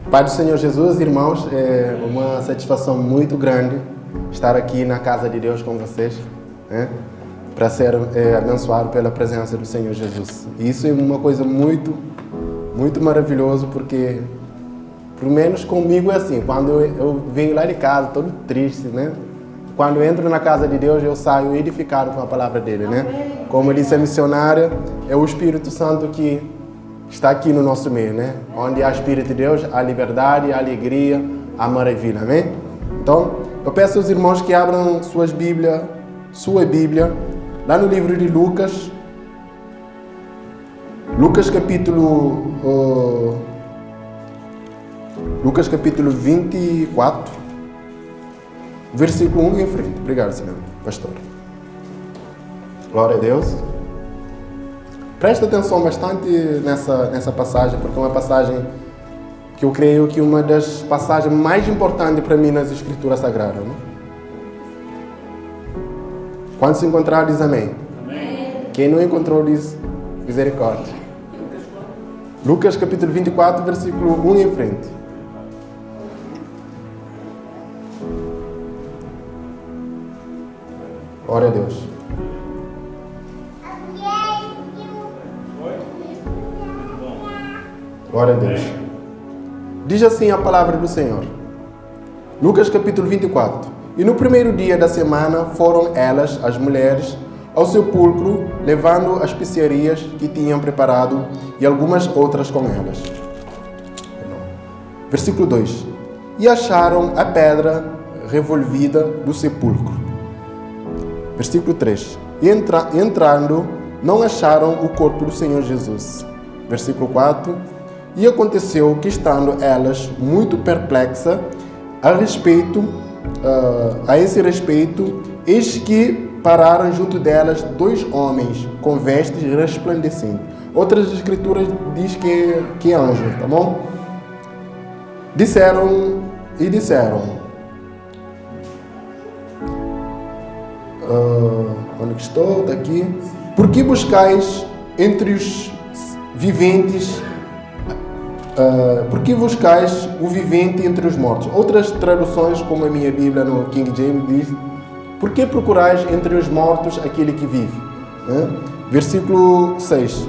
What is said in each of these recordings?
Pai do Senhor Jesus, irmãos, é uma satisfação muito grande estar aqui na casa de Deus com vocês, né? Para ser abençoado pela presença do Senhor Jesus. E isso é uma coisa muito maravilhoso, porque, pelo menos comigo é assim, quando eu venho lá de casa, todo triste, né? Quando eu entro na casa de Deus, eu saio edificado com a palavra dele, né? Como disse a missionária, é o Espírito Santo que está aqui no nosso meio, né? Onde há Espírito de Deus, há liberdade, há alegria, há maravilha, amém? Então, eu peço aos irmãos que abram sua Bíblia, lá no livro de Lucas capítulo 24, versículo 1 em frente. Obrigado, Senhor, pastor. Glória a Deus. Presta atenção bastante nessa passagem, porque é uma passagem que eu creio que é uma das passagens mais importantes para mim nas Escrituras Sagradas. Né? Quando se encontrar, diz amém. Amém. Quem não encontrou, diz misericórdia. Lucas capítulo 24, versículo 1 em frente. Glória a Deus. Glória a Deus. Diz assim a palavra do Senhor. Lucas capítulo 24. E no primeiro dia da semana foram elas, as mulheres, ao sepulcro, levando as especiarias que tinham preparado e algumas outras com elas. Versículo 2. E acharam a pedra revolvida do sepulcro. Versículo 3. E entrando, não acharam o corpo do Senhor Jesus. Versículo 4. E aconteceu que, estando elas muito perplexas a esse respeito, eis que pararam junto delas 2 homens com vestes resplandecentes. Outras escrituras diz que é anjo, tá bom? Disseram, onde que estou? Está aqui. Por que buscais entre os viventes? Por que buscais o vivente entre os mortos? Outras traduções, como a minha Bíblia no King James diz, por que procurais entre os mortos aquele que vive? Versículo 6.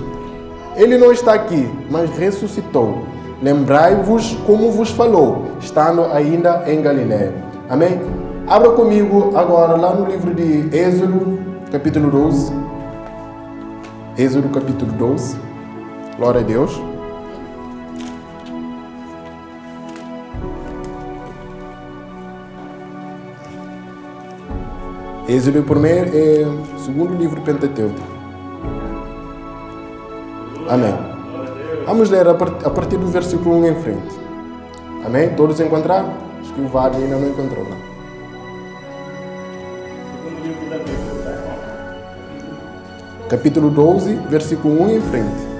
Ele não está aqui, mas ressuscitou. Lembrai-vos como vos falou, estando ainda em Galiléia. Amém? Abra comigo agora lá no livro de Êxodo, capítulo 12. Êxodo, capítulo 12. Glória a Deus. Êxodo é o segundo livro Pentateuco. Amém. Vamos ler a partir do versículo 1 em frente. Amém? Todos encontraram? Acho que o Vale ainda não encontrou. Capítulo 12, versículo 1 em frente.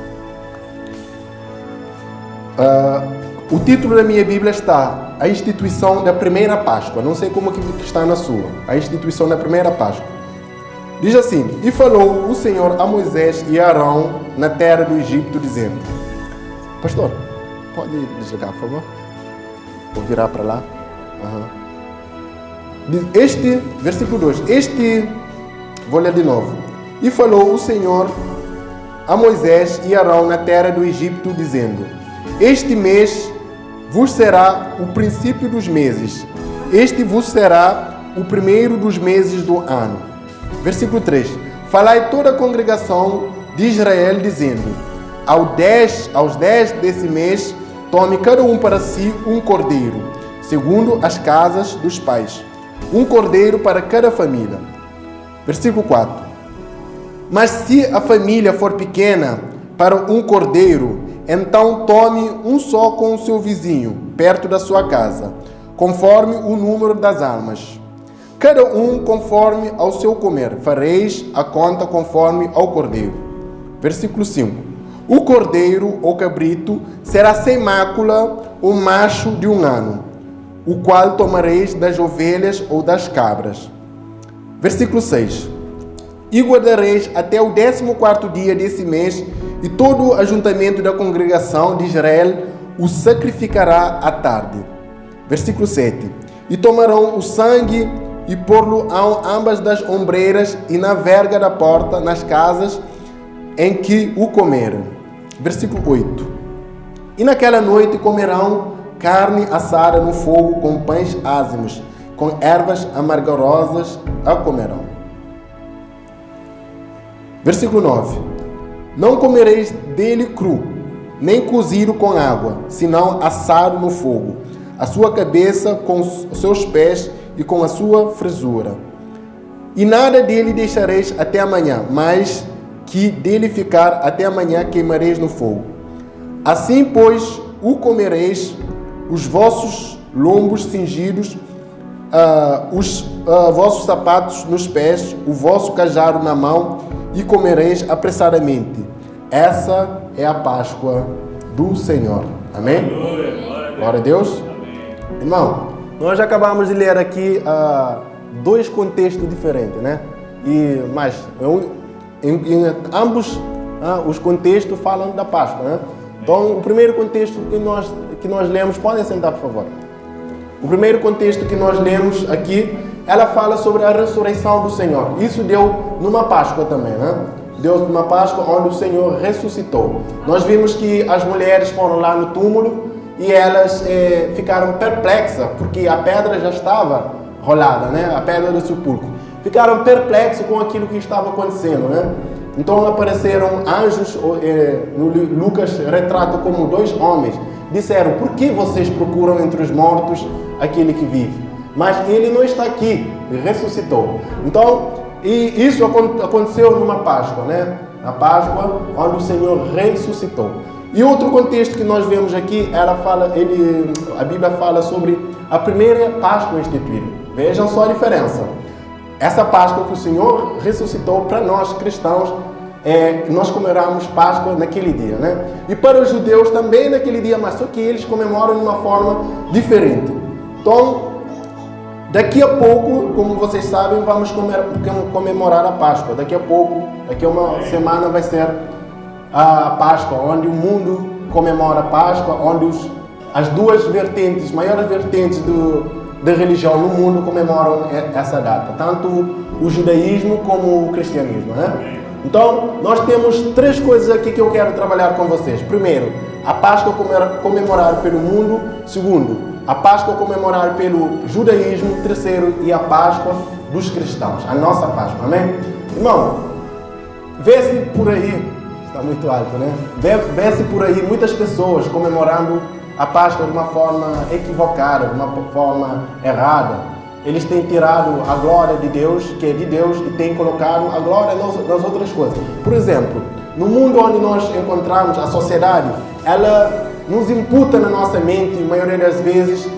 O título da minha Bíblia está A Instituição da Primeira Páscoa. Não sei como que está na sua. A Instituição da Primeira Páscoa. Diz assim: E falou o Senhor a Moisés e a Arão na terra do Egito, dizendo... Pastor, pode desligar, por favor? Vou virar para lá. Versículo 2. Vou ler de novo. E falou o Senhor a Moisés e a Arão na terra do Egito, dizendo... Este mês vos será o princípio dos meses. Este vos será o primeiro dos meses do ano. Versículo 3. Falai toda a congregação de Israel, dizendo... Aos 10 desse mês, tome cada um para si um cordeiro, segundo as casas dos pais. Um cordeiro para cada família. Versículo 4. Mas se a família for pequena para um cordeiro, então tome um só com o seu vizinho, perto da sua casa, conforme o número das almas. Cada um conforme ao seu comer. Fareis a conta conforme ao cordeiro. Versículo 5. O cordeiro ou cabrito será sem mácula, o macho de 1 ano, o qual tomareis das ovelhas ou das cabras. Versículo 6. E guardareis até o 14º dia desse mês, e todo o ajuntamento da congregação de Israel o sacrificará à tarde. Versículo 7. E tomarão o sangue e pôr-lo ambas das ombreiras e na verga da porta, nas casas em que o comeram. Versículo 8. E naquela noite comerão carne assada no fogo com pães ázimos, com ervas amargorosas a comerão. Versículo 9. Não comereis dele cru, nem cozido com água, senão assado no fogo, a sua cabeça com os seus pés e com a sua fresura. E nada dele deixareis até amanhã, mas que dele ficar até amanhã queimareis no fogo. Assim, pois, o comereis, os vossos lombos cingidos, os vossos sapatos nos pés, o vosso cajado na mão, e comereis apressadamente. Essa é a Páscoa do Senhor. Amém? Glória a Deus. Irmão, nós acabamos de ler aqui dois contextos diferentes, né? Mas em ambos os contextos falam da Páscoa, né? Então, o primeiro contexto que nós lemos, podem sentar, por favor. O primeiro contexto que nós lemos aqui, ela fala sobre a ressurreição do Senhor. Isso deu numa Páscoa também, né? Deu numa Páscoa onde o Senhor ressuscitou. Nós vimos que as mulheres foram lá no túmulo e elas ficaram perplexas, porque a pedra já estava rolada, né? A pedra do sepulcro. Ficaram perplexos com aquilo que estava acontecendo, né? Então apareceram anjos, Lucas retrata como dois homens. Disseram, por que vocês procuram entre os mortos aquele que vive? Mas ele não está aqui, ele ressuscitou. Então, e isso aconteceu numa Páscoa, né? Na Páscoa, onde o Senhor ressuscitou. E outro contexto que nós vemos aqui, a Bíblia fala sobre a primeira Páscoa instituída. Vejam só a diferença. Essa Páscoa que o Senhor ressuscitou para nós cristãos, nós comemoramos Páscoa naquele dia, né? E para os judeus também naquele dia, mas só que eles comemoram de uma forma diferente. Então, daqui a pouco, como vocês sabem, vamos comemorar a Páscoa. Daqui a pouco, daqui a uma semana vai ser a Páscoa, onde o mundo comemora a Páscoa, onde as duas vertentes, maiores vertentes da religião no mundo comemoram essa data, tanto o judaísmo como o cristianismo, né? Então, nós temos três coisas aqui que eu quero trabalhar com vocês. Primeiro, a Páscoa comemorada pelo mundo. Segundo, a Páscoa comemorada pelo judaísmo. Terceiro, e a Páscoa dos cristãos, a nossa Páscoa, amém? Irmão, vê-se por aí, está muito alto, né? Vê-se por aí muitas pessoas comemorando a Páscoa de uma forma equivocada, de uma forma errada. Eles têm tirado a glória de Deus, que é de Deus, e têm colocado a glória nas outras coisas. Por exemplo, no mundo onde nós encontramos a sociedade, ela nos imputa na nossa mente, a maioria das vezes,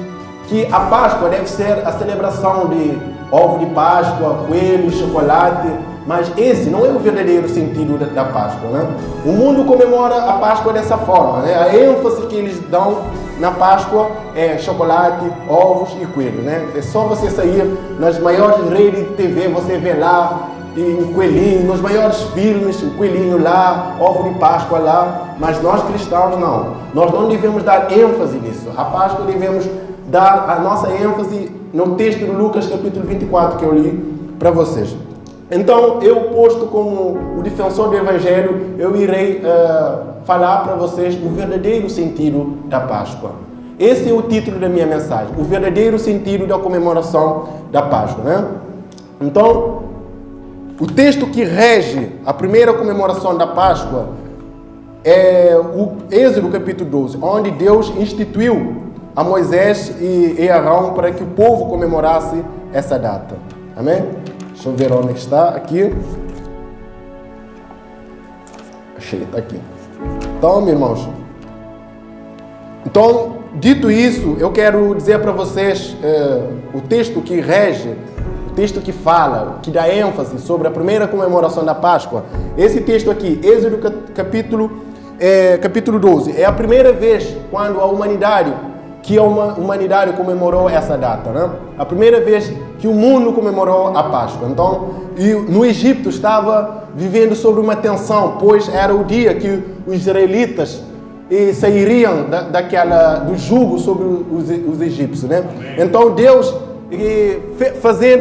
que a Páscoa deve ser a celebração de ovo de Páscoa, coelho, chocolate, mas esse não é o verdadeiro sentido da Páscoa, né? O mundo comemora a Páscoa dessa forma, né? A ênfase que eles dão na Páscoa é chocolate, ovos e coelho, né? É só você sair nas maiores redes de TV, você vê lá um coelhinho, nos maiores filmes, o coelhinho lá, ovo de Páscoa lá, mas nós cristãos não. Nós não devemos dar ênfase nisso. A Páscoa devemos dar a nossa ênfase no texto de Lucas capítulo 24 que eu li para vocês. Então, eu posto como o defensor do Evangelho, eu irei falar para vocês o verdadeiro sentido da Páscoa. Esse é o título da minha mensagem, o verdadeiro sentido da comemoração da Páscoa, né? Então, o texto que rege a primeira comemoração da Páscoa é o Êxodo capítulo 12, onde Deus instituiu a Moisés e Arão para que o povo comemorasse essa data. Amém? Deixa eu ver onde está, aqui. Achei, está aqui. Então, meus irmãos, então, dito isso, eu quero dizer para vocês o texto que rege, o texto que fala, que dá ênfase sobre a primeira comemoração da Páscoa. Esse texto aqui, Êxodo capítulo 12, é a primeira vez quando a humanidade comemorou essa data, né? A primeira vez que o mundo comemorou a Páscoa. Então, no Egito estava vivendo sobre uma tensão, pois era o dia que os israelitas sairiam do jugo sobre os egípcios, né? Então Deus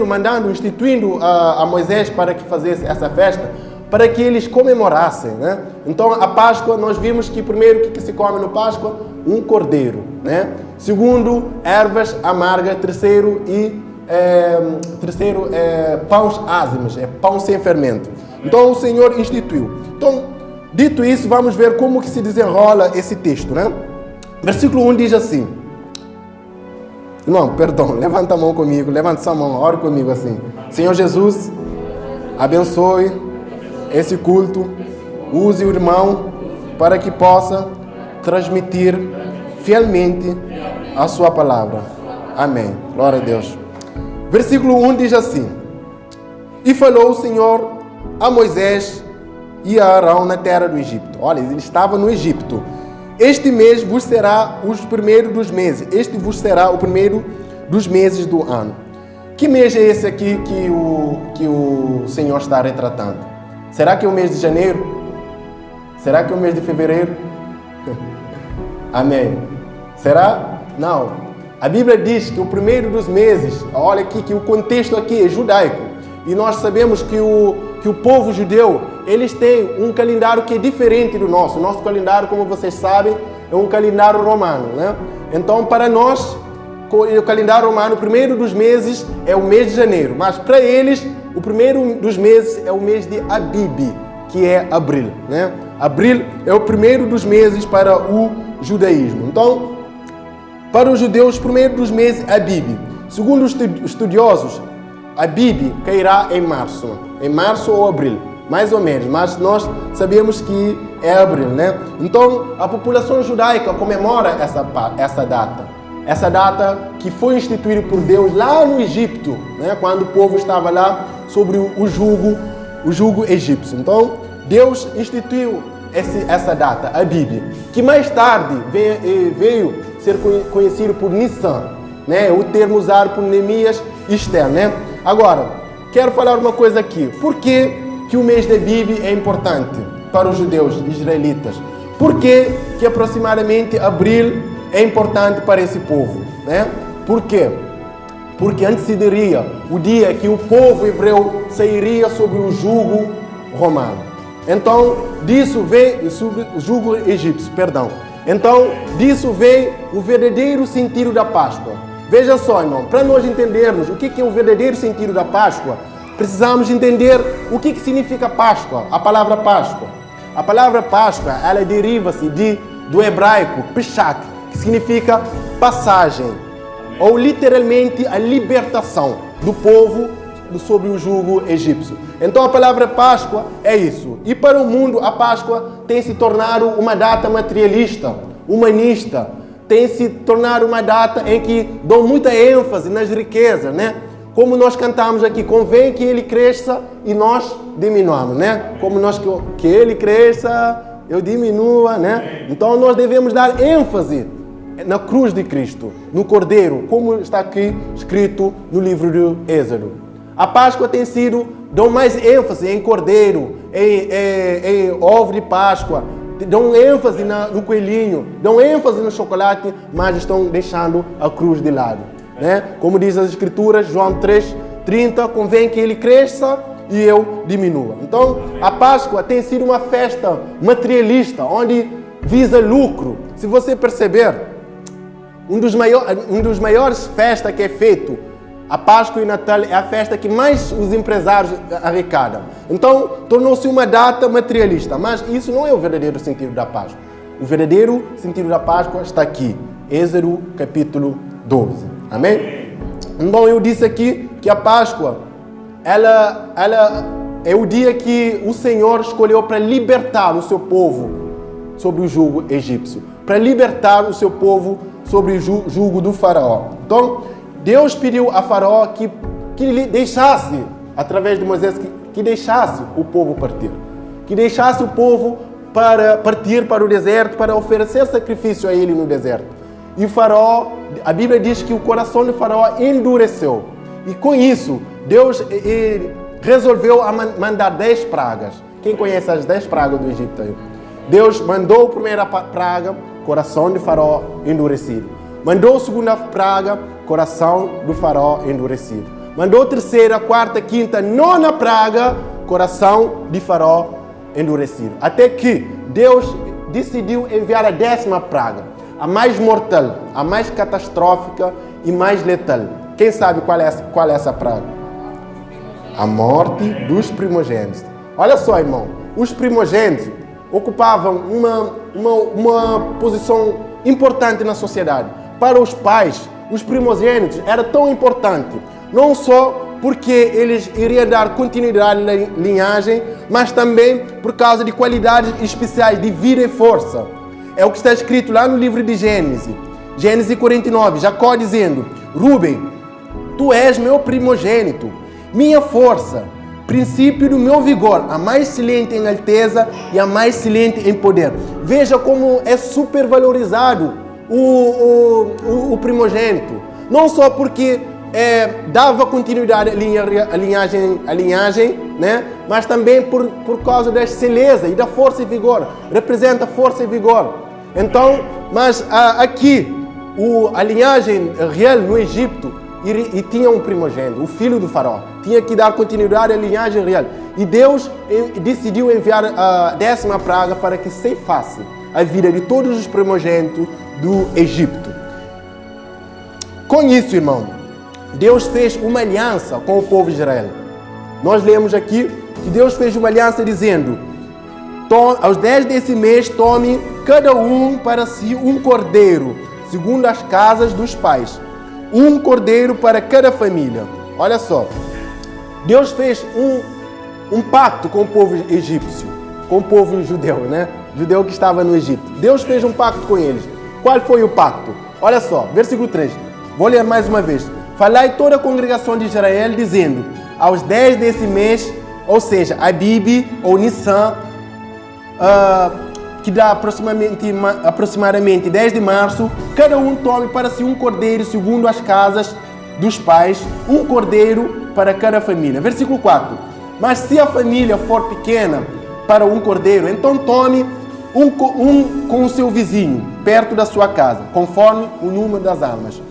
mandando, instituindo a Moisés para que fizesse essa festa, para que eles comemorassem, né? Então a Páscoa, nós vimos que primeiro o que se come no Páscoa? Um cordeiro, né? Segundo, ervas amargas. Terceiro, pães ázimos, pão sem fermento. Então o Senhor instituiu. Então, dito isso, vamos ver como que se desenrola esse texto, né? Versículo 1 diz assim. Não, perdão, levanta a mão comigo, levanta sua mão, ore comigo assim. Senhor Jesus, abençoe esse culto, use o irmão para que possa transmitir fielmente a sua palavra. Amém. Glória a Deus. Versículo 1 diz assim: E falou o Senhor a Moisés e a Arão na terra do Egito. Olha, ele estava no Egito. Este mês vos será os primeiros dos meses. Este vos será o primeiro dos meses do ano. Que mês é esse aqui que o Senhor está retratando? Será que é o mês de janeiro? Será que é o mês de fevereiro? Amém. Será? Não. A Bíblia diz que o primeiro dos meses, olha aqui que o contexto aqui é judaico. E nós sabemos que o povo judeu, eles têm um calendário que é diferente do nosso. Nosso calendário, como vocês sabem, é um calendário romano, né? Então, para nós, o calendário romano, o primeiro dos meses é o mês de janeiro. Mas para eles, o primeiro dos meses é o mês de Abib, que é abril, né? Abril é o primeiro dos meses para o judaísmo. Então, para os judeus, o primeiro dos meses é Abib. Segundo os estudiosos, Abib cairá em março ou abril, mais ou menos, mas nós sabemos que é abril, né? Então, a população judaica comemora essa data que foi instituída por Deus lá no Egito, né? Quando o povo estava lá sobre o jugo egípcio. Então, Deus instituiu essa data, Abib, que mais tarde veio ser conhecido por Nissan, né? O termo usado por Neemias e Esther, né? Agora, quero falar uma coisa aqui. Por que o mês de Abib é importante para os judeus israelitas? Por que aproximadamente abril é importante para esse povo, né? Por quê? Porque antecederia o dia que o povo hebreu sairia sobre o jugo romano. Então, disso vem sobre o jugo egípcio, perdão. Então, disso vem o verdadeiro sentido da Páscoa. Veja só, irmão, para nós entendermos o que é o verdadeiro sentido da Páscoa, precisamos entender o que significa Páscoa, a palavra Páscoa. A palavra Páscoa, ela deriva-se do hebraico Peshach, que significa passagem, ou literalmente a libertação do povo sobre o jugo egípcio. Então a palavra Páscoa é isso. E para o mundo, a Páscoa tem se tornado uma data materialista, humanista, tem se tornado uma data em que dão muita ênfase nas riquezas, né? Como nós cantamos aqui, convém que ele cresça e nós diminuamos, né? Como nós que ele cresça, eu diminua, né? Então nós devemos dar ênfase na cruz de Cristo, no Cordeiro, como está aqui escrito no livro do Êxodo. A Páscoa tem sido, dão mais ênfase em Cordeiro, em ovo de Páscoa, dão ênfase no coelhinho, dão ênfase no chocolate, mas estão deixando a cruz de lado, né? Como diz as Escrituras, João 3:30, convém que ele cresça e eu diminua. Então, a Páscoa tem sido uma festa materialista, onde visa lucro. Se você perceber, um dos maiores festas que é feito, a Páscoa e o Natal é a festa que mais os empresários arrecadam. Então, tornou-se uma data materialista. Mas isso não é o verdadeiro sentido da Páscoa. O verdadeiro sentido da Páscoa está aqui. Êxodo capítulo 12. Amém? Então, eu disse aqui que a Páscoa, ela é o dia que o Senhor escolheu para libertar o seu povo sobre o jugo egípcio. Para libertar o seu povo sobre o jugo do faraó. Então, Deus pediu a Faraó que lhe deixasse, através de Moisés, que deixasse o povo partir. Que deixasse o povo para partir para o deserto, para oferecer sacrifício a ele no deserto. E o Faraó, a Bíblia diz que o coração do Faraó endureceu. E com isso, Deus resolveu mandar 10 pragas. Quem conhece as 10 pragas do Egito aí? Deus mandou a primeira praga, coração de Faraó endurecido. Mandou a segunda praga, coração do Faraó endurecido. Mandou a terceira, quarta, quinta, nona praga, coração de Faraó endurecido. Até que Deus decidiu enviar a 10ª praga, a mais mortal, a mais catastrófica e mais letal. Quem sabe qual é essa praga? A morte dos primogênitos. Olha só, irmão, os primogênitos ocupavam uma posição importante na sociedade. Para os pais, os primogênitos era tão importante, não só porque eles iriam dar continuidade na linhagem, mas também por causa de qualidades especiais de vida e força. É o que está escrito lá no livro de Gênesis. Gênesis 49, Jacó dizendo: Rúben, tu és meu primogênito, minha força, princípio do meu vigor, a mais excelente em alteza e a mais excelente em poder. Veja como é supervalorizado o primogênito. Não só porque dava continuidade à linhagem, né? Mas também por causa da excelência e da força e vigor. Representa força e vigor. Então, mas aqui, a linhagem real no Egito e tinha um primogênito, o filho do faraó. Tinha que dar continuidade à linhagem real. E Deus decidiu enviar a 10ª praga para que ceifasse a vida de todos os primogênitos do Egito. Com isso, irmão, Deus fez uma aliança com o povo de Israel. Nós lemos aqui que Deus fez uma aliança dizendo: aos 10 desse mês, tome cada um para si um cordeiro, segundo as casas dos pais. Um cordeiro para cada família. Olha só, Deus fez um pacto com o povo egípcio, com o povo judeu, né? Judeu que estava no Egito. Deus fez um pacto com eles. Qual foi o pacto? Olha só, versículo 3. Vou ler mais uma vez. Falai toda a congregação de Israel, dizendo: aos 10 desse mês, ou seja, Abib ou Nissan, que dá aproximadamente 10 de março, cada um tome para si um cordeiro segundo as casas dos pais, um cordeiro para cada família. Versículo 4. Mas se a família for pequena para um cordeiro, então tome um com o seu vizinho, perto da sua casa, conforme o número das almas.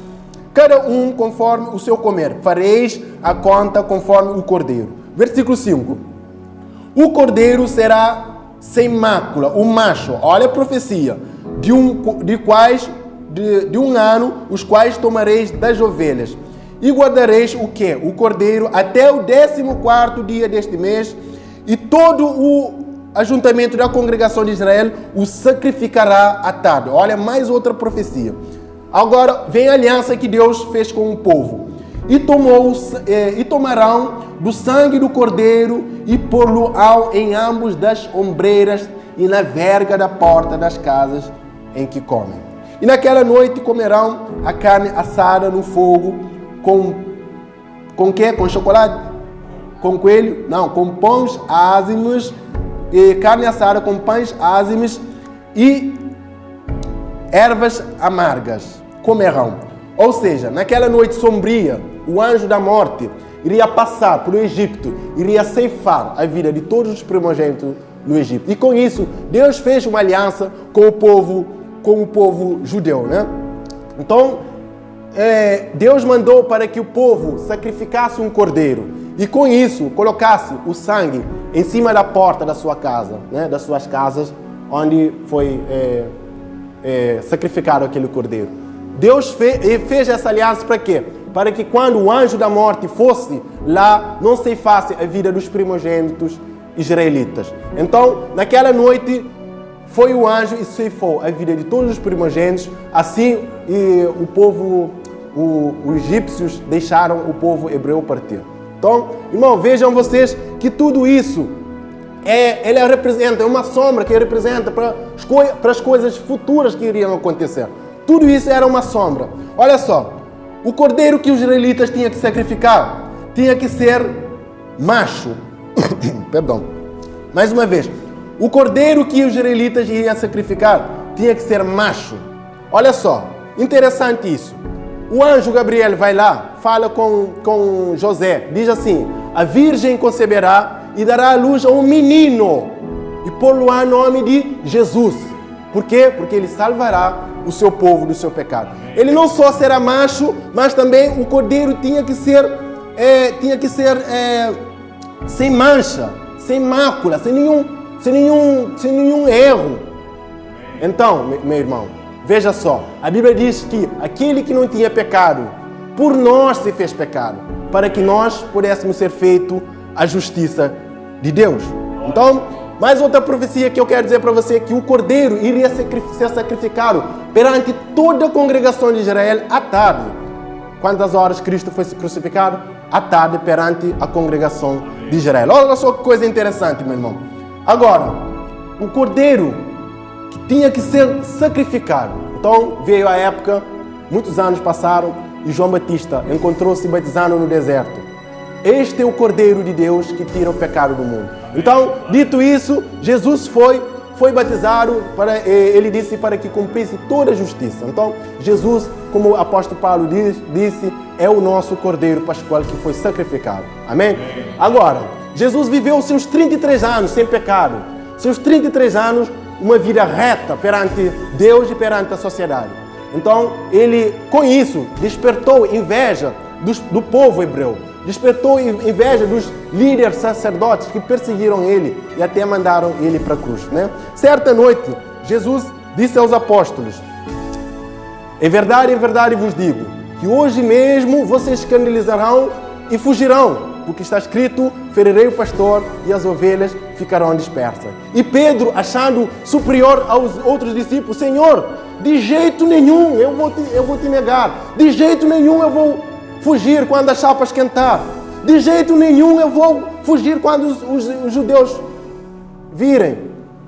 Cada um conforme o seu comer. Fareis a conta conforme o cordeiro. Versículo 5. O cordeiro será sem mácula, o macho, olha a profecia, de um ano, os quais tomareis das ovelhas. E guardareis o quê? O cordeiro até o 14º dia deste mês, e todo o ajuntamento da congregação de Israel o sacrificará à tarde. Olha, mais outra profecia. Agora vem a aliança que Deus fez com o povo. E tomarão do sangue do cordeiro e pô-lo-ão em ambos das ombreiras e na verga da porta das casas em que comem. E naquela noite comerão a carne assada no fogo com quê? Com chocolate? Com coelho? Não, com pães ázimos, carne assada com pães ázimos e ervas amargas comerão. Ou seja, naquela noite sombria, o anjo da morte iria passar por o Egito, iria ceifar a vida de todos os primogênitos no Egito. E com isso, Deus fez uma aliança com o povo judeu, né? Então, Deus mandou para que o povo sacrificasse um cordeiro e com isso colocasse o sangue em cima da porta da sua casa, né? Das suas casas, onde foi sacrificado aquele cordeiro. Deus fez essa aliança para quê? Para que quando o anjo da morte fosse lá, não ceifasse a vida dos primogênitos israelitas. Então, naquela noite, foi o anjo e ceifou a vida de todos os primogênitos. Assim, os egípcios deixaram o povo hebreu partir. Então, irmão, vejam vocês que tudo isso ele representa, é uma sombra que representa para as coisas futuras que iriam acontecer. Tudo isso era uma sombra. Olha só, o cordeiro que os israelitas tinham que sacrificar tinha que ser macho. Perdão. Mais uma vez, o cordeiro que os israelitas iriam sacrificar tinha que ser macho. Olha só, interessante isso. O anjo Gabriel vai lá, fala com José, diz assim: a virgem conceberá e dará à luz a um menino, e pô-lo-á em nome de Jesus. Por quê? Porque ele salvará o seu povo do seu pecado. Ele não só será macho, mas também o cordeiro tinha que ser sem mancha, sem mácula, sem nenhum erro. Então, meu irmão, veja só, a Bíblia diz que aquele que não tinha pecado, por nós se fez pecado, para que nós pudéssemos ser feito a justiça de Deus. Então, mais outra profecia que eu quero dizer para você, que o cordeiro iria ser sacrificado perante toda a congregação de Israel à tarde. Quantas horas Cristo foi crucificado? À tarde, perante a congregação de Israel. Olha só que coisa interessante, meu irmão. Agora, o cordeiro que tinha que ser sacrificado. Então, veio a época, muitos anos passaram, e João Batista encontrou-se batizando no deserto. Este é o Cordeiro de Deus que tira o pecado do mundo. Então, dito isso, Jesus foi batizado, ele disse para que cumprisse toda a justiça. Então, Jesus, como o apóstolo Paulo disse, é o nosso Cordeiro Pascual que foi sacrificado. Amém? Agora, Jesus viveu seus 33 anos sem pecado. Seus 33 anos, uma vida reta perante Deus e perante a sociedade. Então, ele, com isso, despertou inveja do povo hebreu. Despertou inveja dos líderes sacerdotes que perseguiram ele e até mandaram ele para a cruz, né? Certa noite, Jesus disse aos apóstolos: em verdade vos digo, que hoje mesmo vocês escandalizarão e fugirão, porque está escrito, ferirei o pastor e as ovelhas ficarão dispersas. E Pedro, achando superior aos outros discípulos: Senhor, de jeito nenhum eu vou te negar, de jeito nenhum eu vou fugir quando a chapa esquentar. De jeito nenhum eu vou fugir quando os judeus virem.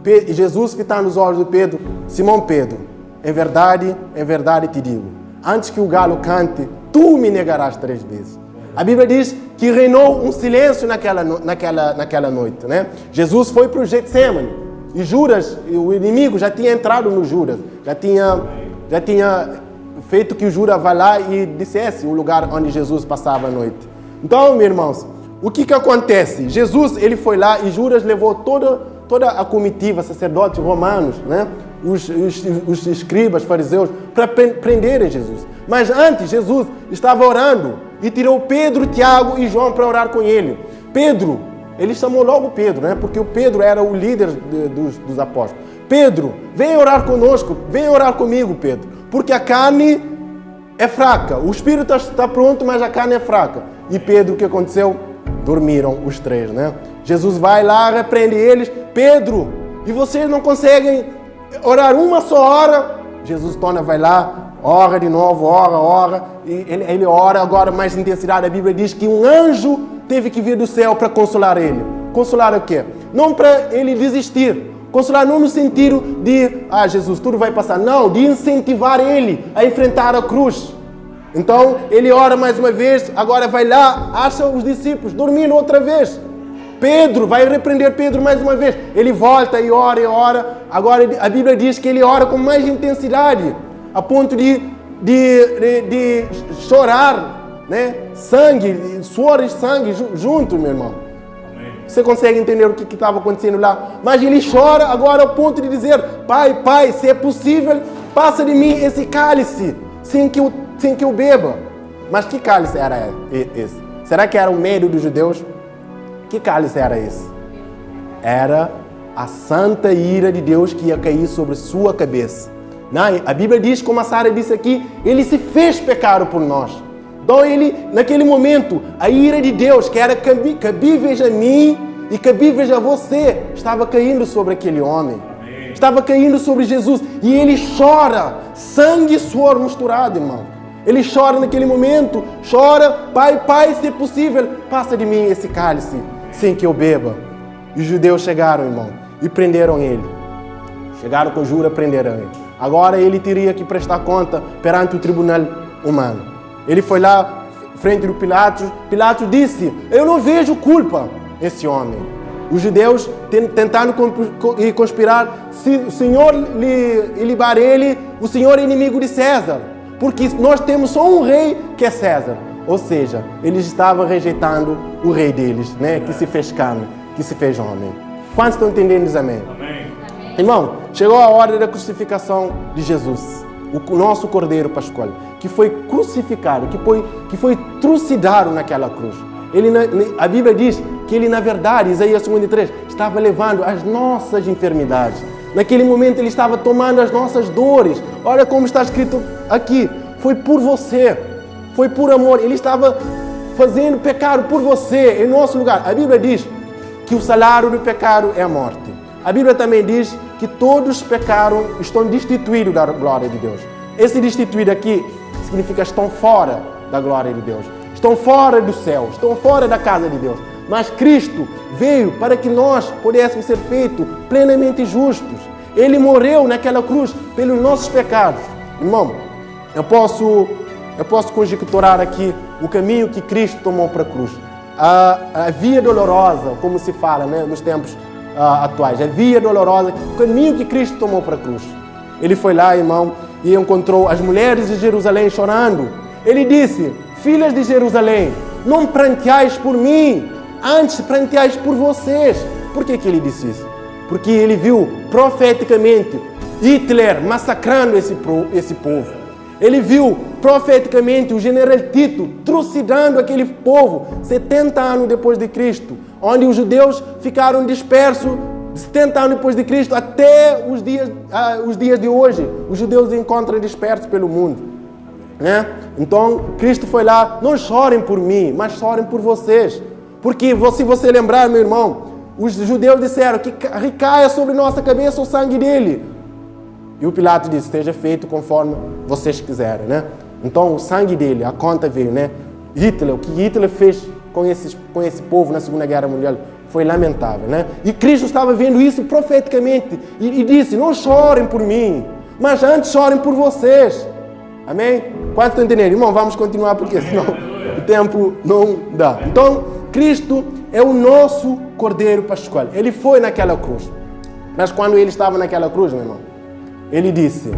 E Jesus, fitando os olhos de Pedro: Simão Pedro, em verdade te digo, antes que o galo cante, tu me negarás 3 vezes. A Bíblia diz que reinou um silêncio naquela noite, né? Jesus foi para o Getsemane e Judas, o inimigo, já tinha entrado no Judas, já tinha feito que o Judas vá lá e dissesse o lugar onde Jesus passava a noite. Então, meus irmãos, o que acontece? Jesus, ele foi lá e Judas levou toda a comitiva, sacerdotes romanos, né? Os escribas, fariseus, para prenderem Jesus. Mas antes, Jesus estava orando e tirou Pedro, Tiago e João para orar com ele. Pedro, ele chamou logo Pedro, né? Porque o Pedro era o líder dos apóstolos. Pedro, vem orar conosco, vem orar comigo, Pedro. Porque a carne é fraca, o espírito está pronto, mas a carne é fraca. E Pedro, o que aconteceu? Dormiram os 3, né? Jesus vai lá, repreende eles: Pedro, e vocês não conseguem orar uma só hora? Jesus vai lá, ora de novo, ora, e ele ora agora mais intensidade. A Bíblia diz que um anjo teve que vir do céu para consolar ele. Consolar o quê? Não para ele desistir. Consolar não no sentido de, Jesus, tudo vai passar. Não, de incentivar ele a enfrentar a cruz. Então, ele ora mais uma vez, agora vai lá, acha os discípulos dormindo outra vez. Pedro, vai repreender Pedro mais uma vez. Ele volta e ora. Agora, a Bíblia diz que ele ora com mais intensidade, a ponto de chorar, né? Sangue, suor e sangue junto, meu irmão. Você consegue entender o que estava acontecendo lá? Mas ele chora agora ao ponto de dizer: Pai, se é possível, passa de mim esse cálice, sem que eu beba. Mas que cálice era esse? Será que era o medo dos judeus? Que cálice era esse? Era a santa ira de Deus que ia cair sobre sua cabeça. A Bíblia diz, como a Sara disse aqui, ele se fez pecado por nós. Então ele, naquele momento, a ira de Deus, que era cabível a mim e cabível a você, estava caindo sobre aquele homem. Amém. Estava caindo sobre Jesus. E ele chora, sangue e suor misturado, irmão. Ele chora naquele momento, chora: Pai, se é possível, passa de mim esse cálice, sem que eu beba. E os judeus chegaram, irmão, e prenderam ele. Chegaram com jura, prenderam ele. Agora ele teria que prestar conta perante o tribunal humano. Ele foi lá, frente do Pilatos. Pilatos disse: eu não vejo culpa nesse homem. Os judeus tentando conspirar: se o Senhor liberar ele, o Senhor é inimigo de César, porque nós temos só um rei que é César. Ou seja, eles estavam rejeitando o rei deles, né? Que se fez carne, que se fez homem. Quantos estão entendendo? Diz amém. Amém. Irmão, chegou a hora da crucificação de Jesus, o nosso Cordeiro Pascual, que foi crucificado, que foi trucidado naquela cruz. A Bíblia diz que ele, na verdade, Isaías 53, estava levando as nossas enfermidades. Naquele momento ele estava tomando as nossas dores. Olha como está escrito aqui. Foi por você. Foi por amor. Ele estava fazendo pecado por você, em nosso lugar. A Bíblia diz que o salário do pecado é a morte. A Bíblia também diz que todos pecaram, estão destituídos da glória de Deus. Esse destituído aqui significa estão fora da glória de Deus. Estão fora do céu, estão fora da casa de Deus. Mas Cristo veio para que nós pudéssemos ser feitos plenamente justos. Ele morreu naquela cruz pelos nossos pecados. Irmão, eu posso conjecturar aqui o caminho que Cristo tomou para a cruz. A via dolorosa, como se fala, né, nos tempos atuais. A via dolorosa, o caminho que Cristo tomou para a cruz. Ele foi lá, irmão, e encontrou as mulheres de Jerusalém chorando. Ele disse: filhas de Jerusalém, não pranteais por mim, antes pranteais por vocês. Por que ele disse isso? Porque ele viu profeticamente Hitler massacrando esse povo. Ele viu profeticamente o general Tito trucidando aquele povo 70 anos depois de Cristo, onde os judeus ficaram dispersos 70 anos depois de Cristo até os dias de hoje. Os judeus se encontram dispersos pelo mundo, né? Então, Cristo foi lá: não chorem por mim, mas chorem por vocês. Porque, se você lembrar, meu irmão, os judeus disseram que recaia sobre nossa cabeça o sangue dele. E o Pilato disse: esteja feito conforme vocês quiserem, né? Então, o sangue dele, a conta veio, né? O que Hitler fez com esse povo na Segunda Guerra Mundial foi lamentável, né? E Cristo estava vendo isso profeticamente e disse: não chorem por mim, mas antes chorem por vocês. Amém? Quantos estão entendendo? Irmão, vamos continuar porque senão o tempo não dá. Então, Cristo é o nosso Cordeiro Pascual. Ele foi naquela cruz. Mas quando ele estava naquela cruz, meu irmão, ele disse,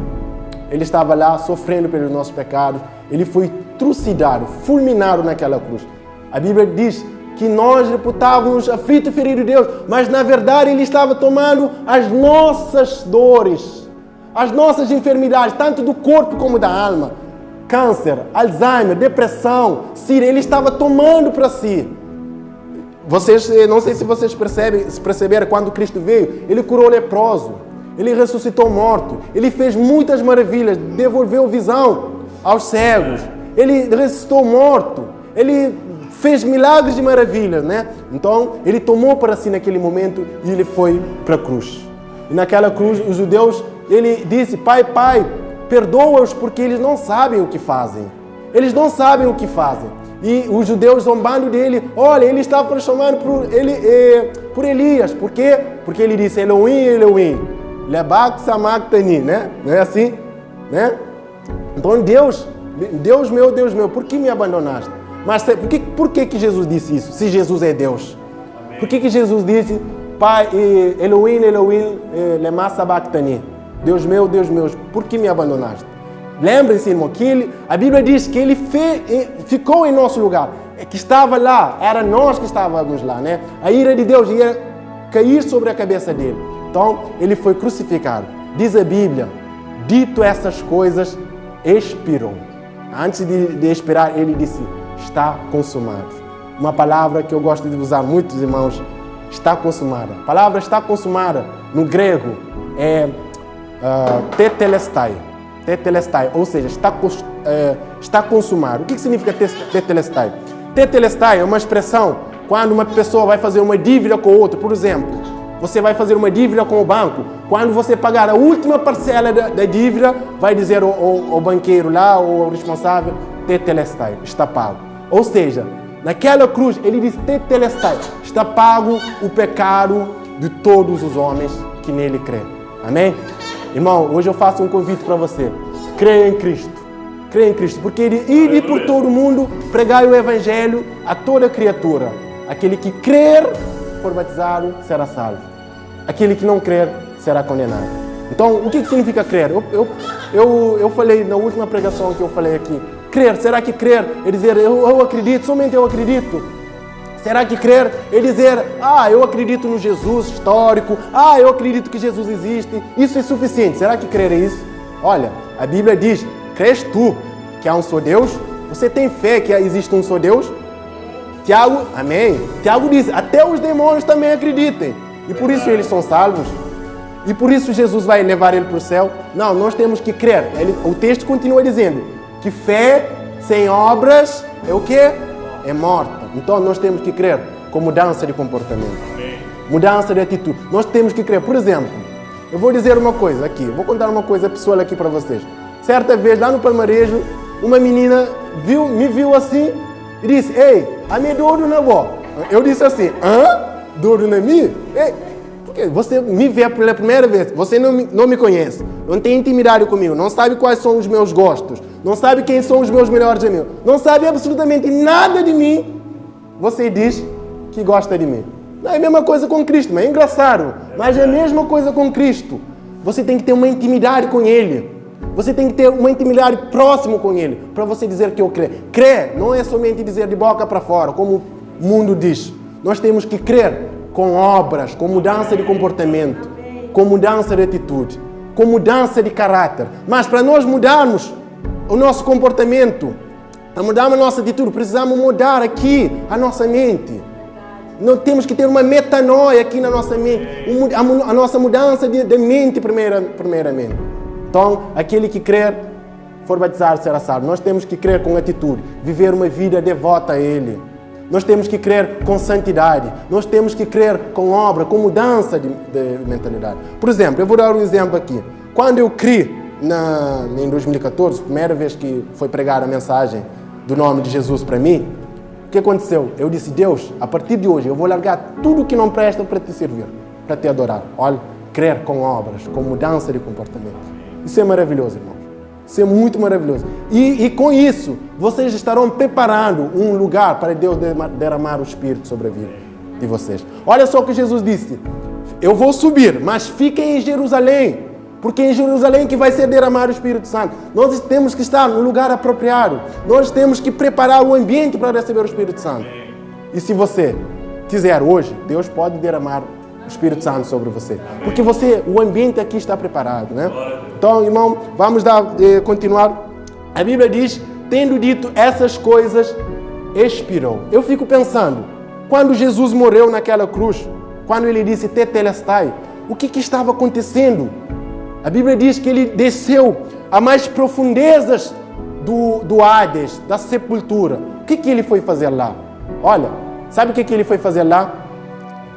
ele estava lá sofrendo pelos nossos pecados. Ele foi trucidado, fulminado naquela cruz. A Bíblia diz que nós reputávamos aflito e ferido de Deus, mas na verdade ele estava tomando as nossas dores, as nossas enfermidades, tanto do corpo como da alma. Câncer, Alzheimer, depressão, síria, ele estava tomando para si. Não sei se vocês perceberam, quando Cristo veio, ele curou o leproso, ele ressuscitou o morto, ele fez muitas maravilhas, devolveu visão aos cegos, ele ressuscitou o morto, ele fez milagres de maravilhas, né? Então, ele tomou para si naquele momento e ele foi para a cruz. E naquela cruz, os judeus, ele disse: Pai, perdoa-os porque eles não sabem o que fazem. Eles não sabem o que fazem. E os judeus zombando dele: olha, ele estava chamando por Elias. Por quê? Porque ele disse: Elohim, Elohim, lebak sabachthani, né? Não é assim? Né? Então, Deus meu, por que me abandonaste? Mas por que Jesus disse isso, se Jesus é Deus? Amém. Por que Jesus disse: Pai, Elohim, Elohim, lema sabachthani? Deus meu, por que me abandonaste? Lembrem-se, irmão, que a Bíblia diz que ele ficou em nosso lugar, que estava lá, era nós que estávamos lá, né? A ira de Deus ia cair sobre a cabeça dele. Então, ele foi crucificado. Diz a Bíblia: dito essas coisas, expirou. Antes de expirar, ele disse: está consumado. Uma palavra que eu gosto de usar muito, irmãos: está consumada. A palavra está consumada, no grego, é tetelestai. Tetelestai, ou seja, está consumado. O que significa tetelestai? Tetelestai é uma expressão quando uma pessoa vai fazer uma dívida com outra. Por exemplo, você vai fazer uma dívida com o banco. Quando você pagar a última parcela da dívida, vai dizer o banqueiro lá, ou o responsável: tetelestai, está pago. Ou seja, naquela cruz, ele diz: tetelestai, está pago o pecado de todos os homens que nele crêem. Amém? Irmão, hoje eu faço um convite para você: creia em Cristo. Creia em Cristo, porque ele ide por todo mundo, pregai o Evangelho a toda criatura. Aquele que crer, for batizado, será salvo. Aquele que não crer, será condenado. Então, o que significa crer? Eu falei na última pregação que eu falei aqui. Crer, será que crer é dizer eu acredito, somente eu acredito? Será que crer é dizer, eu acredito no Jesus histórico, eu acredito que Jesus existe, isso é suficiente? Será que crer é isso? Olha, a Bíblia diz, crês tu que há um só Deus? Você tem fé que existe um só Deus? Tiago, amém? Tiago diz, até os demônios também acreditem. E por isso eles são salvos. E por isso Jesus vai levar ele para o céu. Não, nós temos que crer. O texto continua dizendo que fé sem obras é o quê? É morta. Então nós temos que crer com mudança de comportamento. Mudança de atitude. Nós temos que crer. Por exemplo, eu vou dizer uma coisa aqui. Vou contar uma coisa pessoal aqui para vocês. Certa vez, lá no Palmarejo, uma menina me viu assim e disse, ei, a minha dor na boa. Eu disse assim, dor na minha? Ei, porque você me vê pela primeira vez, você não me conhece, não tem intimidade comigo, não sabe quais são os meus gostos, não sabe quem são os meus melhores amigos, não sabe absolutamente nada de mim, você diz que gosta de mim. Não é a mesma coisa com Cristo, mas é engraçado, mas é a mesma coisa com Cristo. Você tem que ter uma intimidade com Ele. Você tem que ter uma intimidade próxima com Ele para você dizer que eu creio. Crer não é somente dizer de boca para fora, como o mundo diz. Nós temos que crer com obras, com mudança de comportamento, com mudança de atitude, com mudança de caráter. Mas para nós mudarmos o nosso comportamento, para mudarmos a nossa atitude, precisamos mudar aqui a nossa mente. Nós temos que ter uma metanoia aqui na nossa mente, a nossa mudança de mente primeiramente. Então, aquele que crer, for batizado, será salvo. Nós temos que crer com atitude, viver uma vida devota a Ele. Nós temos que crer com santidade. Nós temos que crer com obra, com mudança de mentalidade. Por exemplo, eu vou dar um exemplo aqui. Quando eu criei em 2014, primeira vez que foi pregada a mensagem do nome de Jesus para mim, o que aconteceu? Eu disse, Deus, a partir de hoje eu vou largar tudo que não presta para te servir, para te adorar. Olha, crer com obras, com mudança de comportamento. Isso é maravilhoso, irmãos. Isso é muito maravilhoso. E com isso, vocês estarão preparando um lugar para Deus derramar o Espírito sobre a vida de vocês. Olha só o que Jesus disse. Eu vou subir, mas fiquem em Jerusalém, porque é em Jerusalém que vai ser derramado o Espírito Santo. Nós temos que estar no lugar apropriado. Nós temos que preparar o ambiente para receber o Espírito Santo. E se você quiser hoje, Deus pode derramar o Espírito Santo sobre você. Porque o ambiente aqui está preparado, né? Então, irmão, vamos continuar. A Bíblia diz, tendo dito essas coisas, expirou. Eu fico pensando, quando Jesus morreu naquela cruz, quando ele disse, tetelestai, o que estava acontecendo? A Bíblia diz que ele desceu a mais profundezas do Hades, da sepultura. O que ele foi fazer lá? Olha, sabe o que ele foi fazer lá?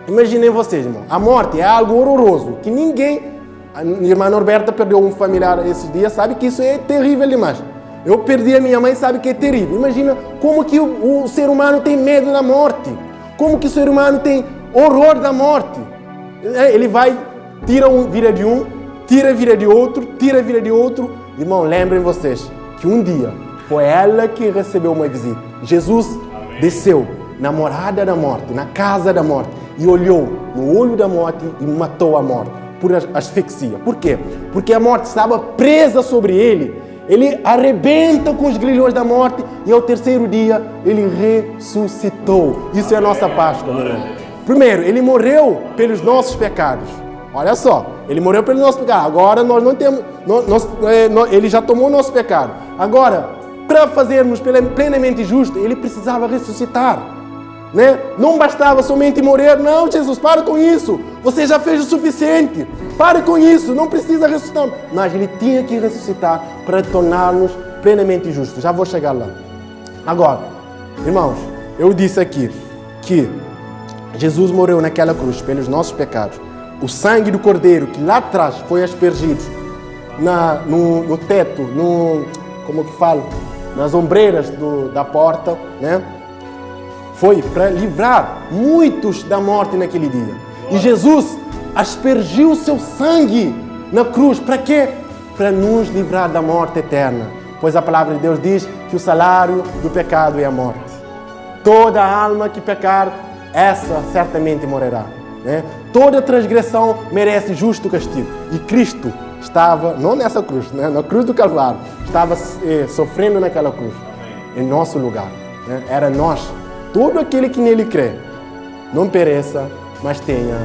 Imaginem vocês, irmão. A morte é algo horroroso, que ninguém... A minha irmã Norberta perdeu um familiar esses dias, sabe que isso é terrível demais. Eu perdi a minha mãe, sabe que é terrível. Imagina como que o ser humano tem medo da morte. Como que o ser humano tem horror da morte. Ele vai, tira a vida de um, tira a vida de outro, tira a vida de outro. Irmão, lembrem vocês que um dia foi ela que recebeu uma visita. Jesus desceu na morada da morte, na casa da morte, e olhou no olho da morte e matou a morte por asfixia. Por quê? Porque a morte estava presa sobre ele. Ele arrebenta com os grilhões da morte e ao terceiro dia ele ressuscitou. Isso é a nossa Páscoa, meu irmão. Primeiro, ele morreu pelos nossos pecados. Olha só, ele morreu pelos nossos pecados. Agora nós não temos, ele já tomou o nosso pecado. Agora, para fazermos plenamente justo, ele precisava ressuscitar. Né? Não bastava somente morrer. Não, Jesus, para com isso. Você já fez o suficiente. Para com isso, não precisa ressuscitar. Mas ele tinha que ressuscitar para tornar-nos plenamente justos. Já vou chegar lá. Agora, irmãos, eu disse aqui que Jesus morreu naquela cruz pelos nossos pecados. O sangue do Cordeiro que lá atrás foi aspergido no teto, como que falo? Nas ombreiras da porta, né? Foi para livrar muitos da morte naquele dia. E Jesus aspergiu o seu sangue na cruz. Para quê? Para nos livrar da morte eterna. Pois a palavra de Deus diz que o salário do pecado é a morte. Toda alma que pecar, essa certamente morrerá. Né? Toda transgressão merece justo castigo. E Cristo estava, não nessa cruz, né? Na cruz do Calvário, estava sofrendo naquela cruz, em nosso lugar. Né? Era nós todo aquele que nele crê não pereça, mas tenha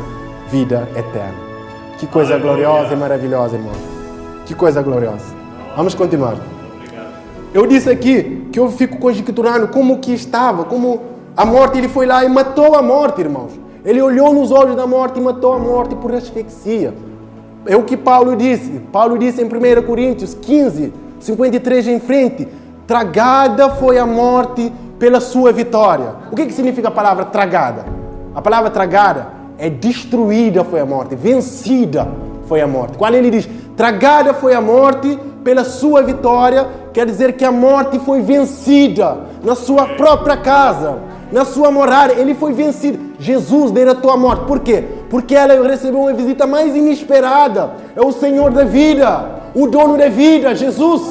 vida eterna. Que coisa gloriosa e maravilhosa, irmão. Que coisa gloriosa. Vamos continuar. Eu disse aqui que eu fico conjecturando como que estava, como a morte, ele foi lá e matou a morte, irmãos. Ele olhou nos olhos da morte e matou a morte por asfixia. É o que Paulo disse. Paulo disse em 1 Coríntios 15, 53 em frente: tragada foi a morte pela sua vitória. O que significa a palavra tragada? A palavra tragada é destruída foi a morte, vencida foi a morte. Quando ele diz tragada foi a morte pela sua vitória, quer dizer que a morte foi vencida na sua própria casa, na sua morada. Ele foi vencido. Jesus derrotou a morte. Por quê? Porque ela recebeu uma visita mais inesperada. É o Senhor da vida, o dono da vida, Jesus.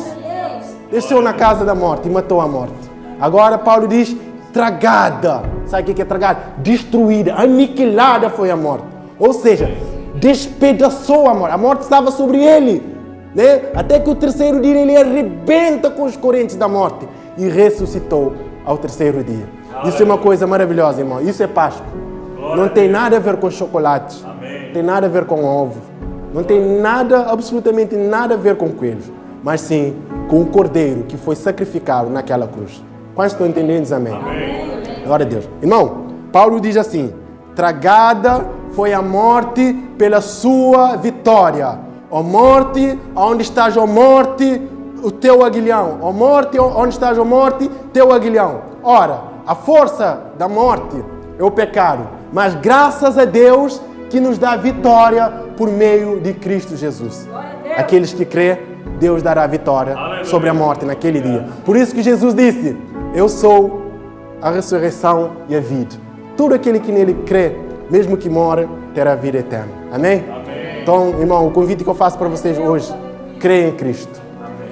Desceu na casa da morte e matou a morte. Agora Paulo diz tragada. Sabe o que é tragada? Destruída, aniquilada foi a morte. Ou seja, despedaçou a morte. A morte estava sobre ele, né? Até que o terceiro dia ele arrebenta com os correntes da morte e ressuscitou ao terceiro dia. Isso é uma coisa maravilhosa, irmão. Isso é Páscoa. Não tem nada a ver com chocolate. Não tem nada a ver com ovo. Não tem nada, absolutamente nada a ver com coelhos. Mas sim com o cordeiro que foi sacrificado naquela cruz. Quantos estão entendendo? Amém? Glória a Deus. Irmão, Paulo diz assim: tragada foi a morte pela sua vitória. Ó morte, onde estás, ó morte, o teu aguilhão. Ó morte, onde estás, ó morte, teu aguilhão. Ora, a força da morte é o pecado, mas graças a Deus que nos dá vitória por meio de Cristo Jesus. Aqueles que crê, Deus dará vitória sobre a morte naquele dia. Por isso que Jesus disse: eu sou a ressurreição e a vida. Todo aquele que nele crê, mesmo que mora, terá vida eterna. Amém? Então, irmão, o convite que eu faço para vocês hoje: creia em Cristo.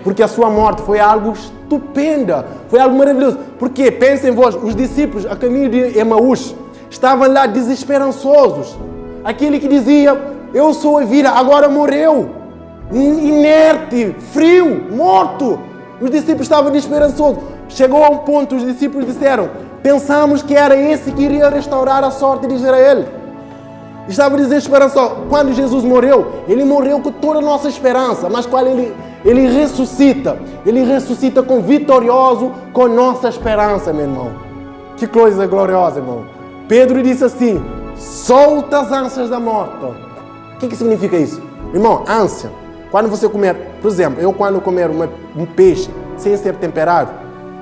Porque a sua morte foi algo estupenda, foi algo maravilhoso. Porque, pensem vós, os discípulos a caminho de Emaús estavam lá desesperançosos. Aquele que dizia: eu sou a vida, agora morreu. Inerte, frio, morto. Os discípulos estavam desesperançosos. Chegou a um ponto, os discípulos disseram: pensamos que era esse que iria restaurar a sorte de Israel. Estava desesperançoso. Quando Jesus morreu, ele morreu com toda a nossa esperança. Mas quando ele ressuscita com vitorioso, com nossa esperança, meu irmão. Que coisa gloriosa, irmão. Pedro disse assim: solta as ânsias da morte. O que significa isso? Irmão, ânsia. Quando você comer, por exemplo, eu quando comer um peixe sem ser temperado,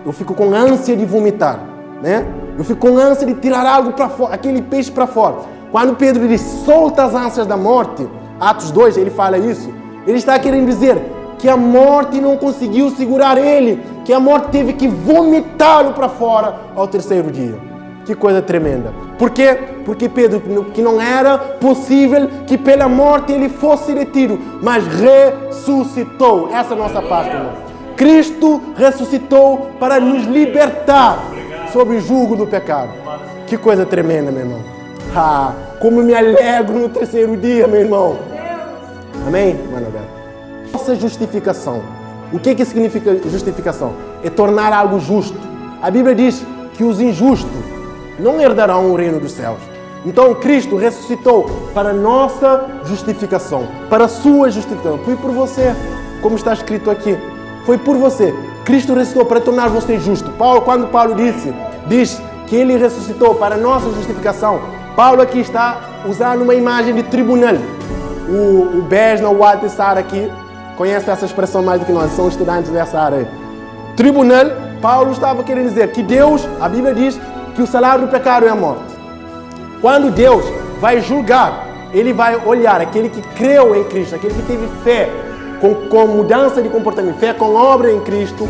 eu fico com ânsia de vomitar, né? Eu fico com ânsia de tirar algo para fora, aquele peixe para fora. Quando Pedro diz solta as ânsias da morte, Atos 2, ele fala isso. Ele está querendo dizer que a morte não conseguiu segurar ele, que a morte teve que vomitá-lo para fora ao terceiro dia. Que coisa tremenda. Por quê? Porque Pedro, que não era possível que pela morte ele fosse detido, mas ressuscitou. Essa é a nossa parte, irmão. Cristo ressuscitou para nos libertar sob o jugo do pecado. Que coisa tremenda, meu irmão. Ah, como me alegro no terceiro dia, meu irmão. Amém, mano? Nossa justificação. O que significa justificação? É tornar algo justo. A Bíblia diz que os injustos não herdarão o reino dos céus. Então Cristo ressuscitou para nossa justificação, para a sua justificação. Foi por você, como está escrito aqui. Foi por você. Cristo ressuscitou para tornar você justo. Quando Paulo diz que ele ressuscitou para a nossa justificação, Paulo aqui está usando uma imagem de tribunal. O Besna, o Watt e Sara aqui conhecem essa expressão mais do que nós, são estudantes dessa área. Tribunal, Paulo estava querendo dizer que Deus, a Bíblia diz que o salário do pecado é a morte. Quando Deus vai julgar, ele vai olhar aquele que creu em Cristo, aquele que teve fé, com mudança de comportamento, fé com obra em Cristo,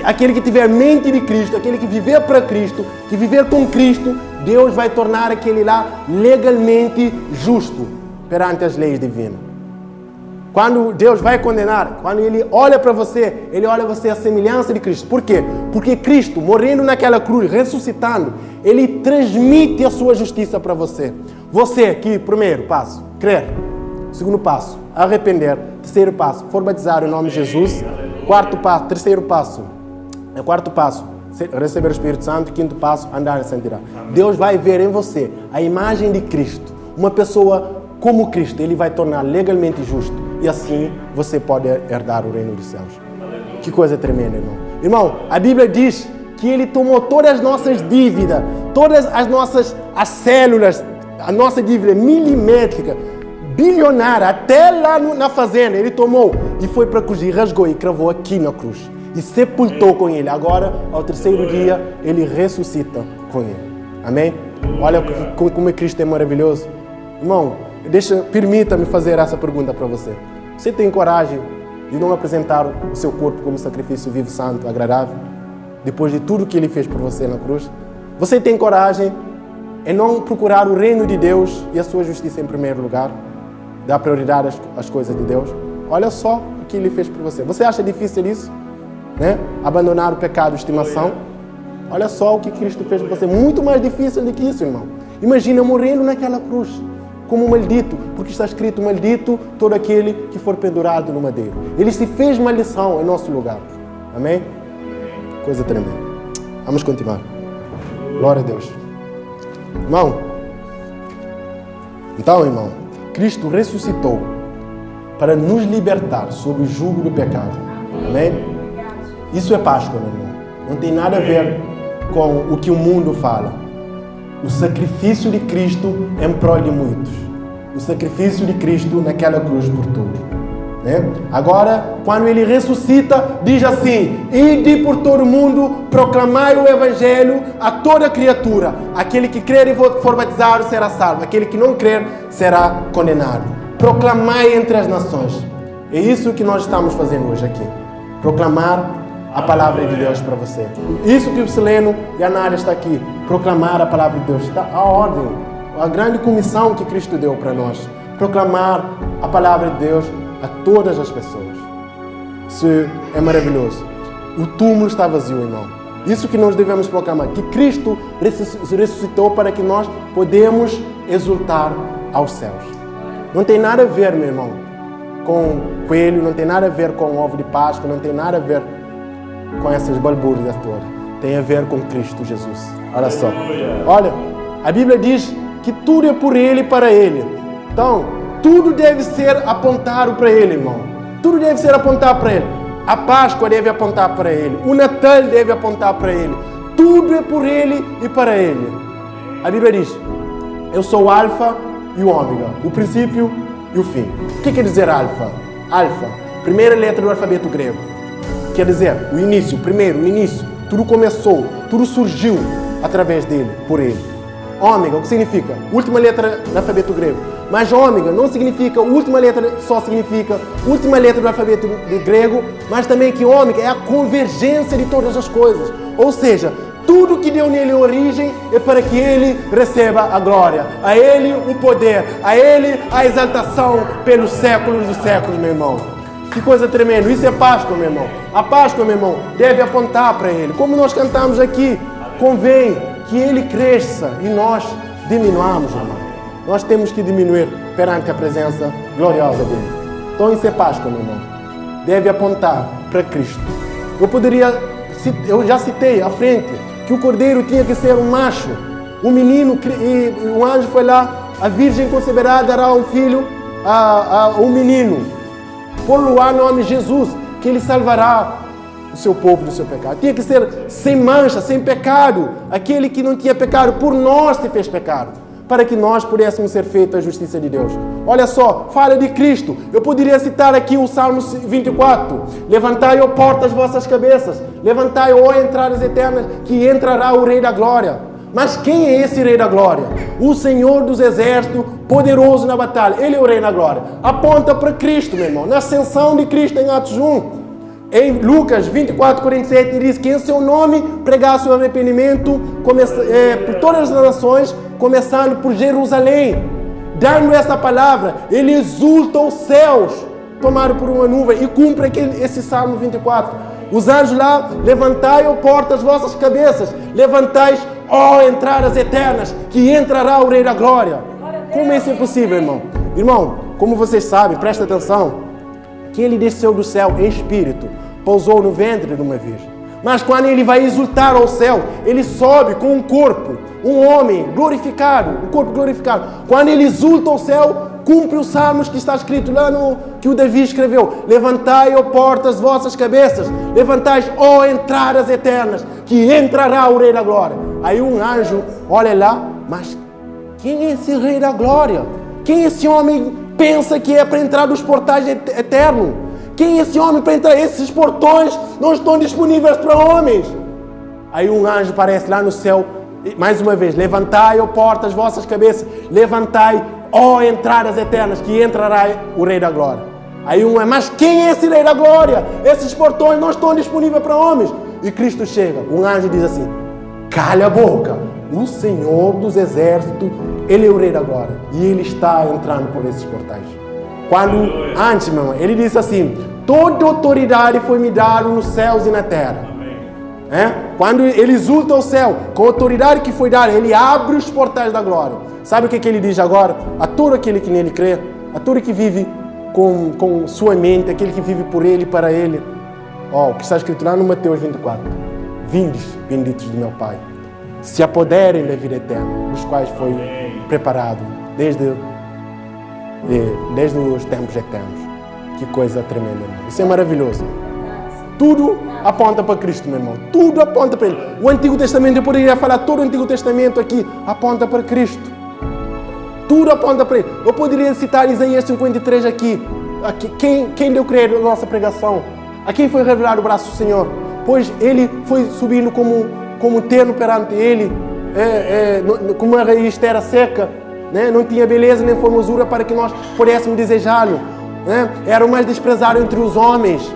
aquele que tiver mente de Cristo, aquele que viver para Cristo, que viver com Cristo, Deus vai tornar aquele lá legalmente justo perante as leis divinas. Quando Deus vai condenar, quando Ele olha para você, Ele olha você à semelhança de Cristo. Por quê? Porque Cristo, morrendo naquela cruz, ressuscitando, Ele transmite a sua justiça para você. Você aqui, primeiro passo, crer. Segundo passo, arrepender. Terceiro passo, for batizado em nome de Jesus. Quarto passo, receber o Espírito Santo. Quinto passo, andar em santidade. Deus vai ver em você a imagem de Cristo. Uma pessoa como Cristo, Ele vai tornar legalmente justo. E assim você pode herdar o reino dos céus. Que coisa tremenda, irmão. Irmão, a Bíblia diz que Ele tomou todas as nossas dívidas, todas as células, a nossa dívida milimétrica, bilionária, até lá na fazenda, Ele tomou e foi para a cruz e rasgou e cravou aqui na cruz. E sepultou com Ele. Agora, ao terceiro dia, Ele ressuscita com Ele. Amém? Olha como Cristo é maravilhoso. Irmão, permita-me fazer essa pergunta para você. Você tem coragem de não apresentar o seu corpo como sacrifício vivo, santo, agradável? Depois de tudo que Ele fez por você na cruz? Você tem coragem em não procurar o reino de Deus e a sua justiça em primeiro lugar? Dar prioridade às coisas de Deus? Olha só o que Ele fez por você. Você acha difícil isso? Né? Abandonar o pecado de estimação? Olha só o que Cristo fez por você. Muito mais difícil do que isso, irmão. Imagina morrendo naquela cruz como maldito, porque está escrito: maldito todo aquele que for pendurado no madeiro. Ele se fez maldição em nosso lugar. Amém? Coisa tremenda. Vamos continuar. Glória a Deus. Irmão, então, irmão, Cristo ressuscitou para nos libertar sob o jugo do pecado. Amém? Isso é Páscoa, meu irmão. Não tem nada a ver com o que o mundo fala. O sacrifício de Cristo em prol de muitos. O sacrifício de Cristo naquela cruz por todos. Né? Agora, quando Ele ressuscita, diz assim: ide por todo o mundo, proclamai o Evangelho a toda criatura. Aquele que crer e for batizado será salvo. Aquele que não crer será condenado. Proclamai entre as nações. É isso que nós estamos fazendo hoje aqui. Proclamar a palavra de Deus para você. Isso que o Sileno e a Nádia está aqui. Proclamar a palavra de Deus. Está a ordem. A grande comissão que Cristo deu para nós. Proclamar a palavra de Deus a todas as pessoas. Isso é maravilhoso. O túmulo está vazio, irmão. Isso que nós devemos proclamar. Que Cristo ressuscitou para que nós podemos exultar aos céus. Não tem nada a ver, meu irmão, com coelho. Não tem nada a ver com ovo de Páscoa. Não tem nada a ver com essas balbúrdias todas. Tem a ver com Cristo Jesus. Olha só. Olha, a Bíblia diz que tudo é por Ele e para Ele. Então, tudo deve ser apontado para Ele, irmão. Tudo deve ser apontado para Ele. A Páscoa deve apontar para Ele. O Natal deve apontar para Ele. Tudo é por Ele e para Ele. A Bíblia diz: eu sou o Alfa e o Ômega, o princípio e o fim. O que quer dizer Alfa? Alfa, primeira letra do alfabeto grego. Quer dizer o início, primeiro, o início. Tudo começou, tudo surgiu através dele, por Ele. Ômega, o que significa? Última letra do alfabeto grego. Mas ômega não significa, última letra só significa última letra do alfabeto grego, mas também que ômega é a convergência de todas as coisas. Ou seja, tudo que deu nele origem é para que Ele receba a glória, a Ele o poder, a Ele a exaltação pelos séculos dos séculos, meu irmão. Que coisa tremenda. Isso é Páscoa, meu irmão. A Páscoa, meu irmão, deve apontar para Ele. Como nós cantamos aqui, convém que Ele cresça e nós diminuamos, irmão. Nós temos que diminuir perante a presença gloriosa dele. Então isso é Páscoa, meu irmão. Deve apontar para Cristo. Eu já citei à frente que o cordeiro tinha que ser um macho, um menino, e o anjo foi lá, a virgem conceberá, dará um filho a um menino. Por-lhe-á nome Jesus, que Ele salvará o seu povo do seu pecado. Tinha que ser sem mancha, sem pecado. Aquele que não tinha pecado, por nós se fez pecado, para que nós pudéssemos ser feitos a justiça de Deus. Olha só, fala de Cristo. Eu poderia citar aqui o Salmo 24. Levantai, ó portas, as vossas cabeças. Levantai, ó entradas eternas, que entrará o Rei da Glória. Mas quem é esse Rei da Glória? O Senhor dos Exércitos, poderoso na batalha. Ele é o Rei da Glória. Aponta para Cristo, meu irmão. Na ascensão de Cristo em Atos 1. Em Lucas 24:47 diz que em seu nome pregasse o arrependimento por todas as nações, começando por Jerusalém. Dando essa palavra, Ele exulta os céus, tomado por uma nuvem, e cumpre esse Salmo 24. Os anjos lá: levantai, ó portas, as vossas cabeças, levantai, ó entradas eternas, que entrará o Rei da Glória. Como isso é possível, irmão? Irmão, como vocês sabem, presta atenção, que Ele desceu do céu em espírito, pousou no ventre de uma virgem. Mas quando ele vai exultar ao céu, ele sobe com um corpo, um homem glorificado, um corpo glorificado. Quando ele exulta ao céu, cumpre os salmos que está escrito lá que o Davi escreveu. Levantai, ó portas, vossas cabeças. Levantai, ó entradas eternas, que entrará o Rei da Glória. Aí um anjo olha lá, mas quem é esse Rei da Glória? Quem esse homem pensa que é para entrar nos portais eternos? Quem é esse homem para entrar? Esses portões não estão disponíveis para homens. Aí um anjo aparece lá no céu, mais uma vez. Levantai, ó portas, vossas cabeças. Levantai, ó entradas eternas, que entrará o Rei da Glória. Aí mas quem é esse Rei da Glória? Esses portões não estão disponíveis para homens. E Cristo chega, um anjo diz assim: calha a boca, o Senhor dos Exércitos, Ele é o Rei da Glória. E Ele está entrando por esses portais. Antes, meu irmão, Ele disse assim: toda autoridade foi me dada nos céus e na terra. Quando Ele exulta ao céu, com a autoridade que foi dada, Ele abre os portais da glória. Sabe o que Ele diz agora? A todo aquele que nele crê, a todo que vive com sua mente, aquele que vive por Ele e para Ele. O que está escrito lá no Mateus 24. Vindes, benditos do meu Pai, se apoderem da vida eterna, dos quais foi preparado desde os tempos eternos. Que coisa tremenda, irmão. Isso é maravilhoso. Tudo aponta para Cristo, meu irmão. Tudo aponta para Ele. O Antigo Testamento, eu poderia falar todo o Antigo Testamento aqui, aponta para Cristo. Tudo aponta para Ele. Eu poderia citar Isaías 53 aqui. Quem deu crer na nossa pregação? A quem foi revelado o braço do Senhor? Pois Ele foi subindo como terno perante Ele, como uma raiz terra seca, né? Não tinha beleza nem formosura para que nós pudéssemos desejá-lo, né? Era o mais desprezado entre os homens.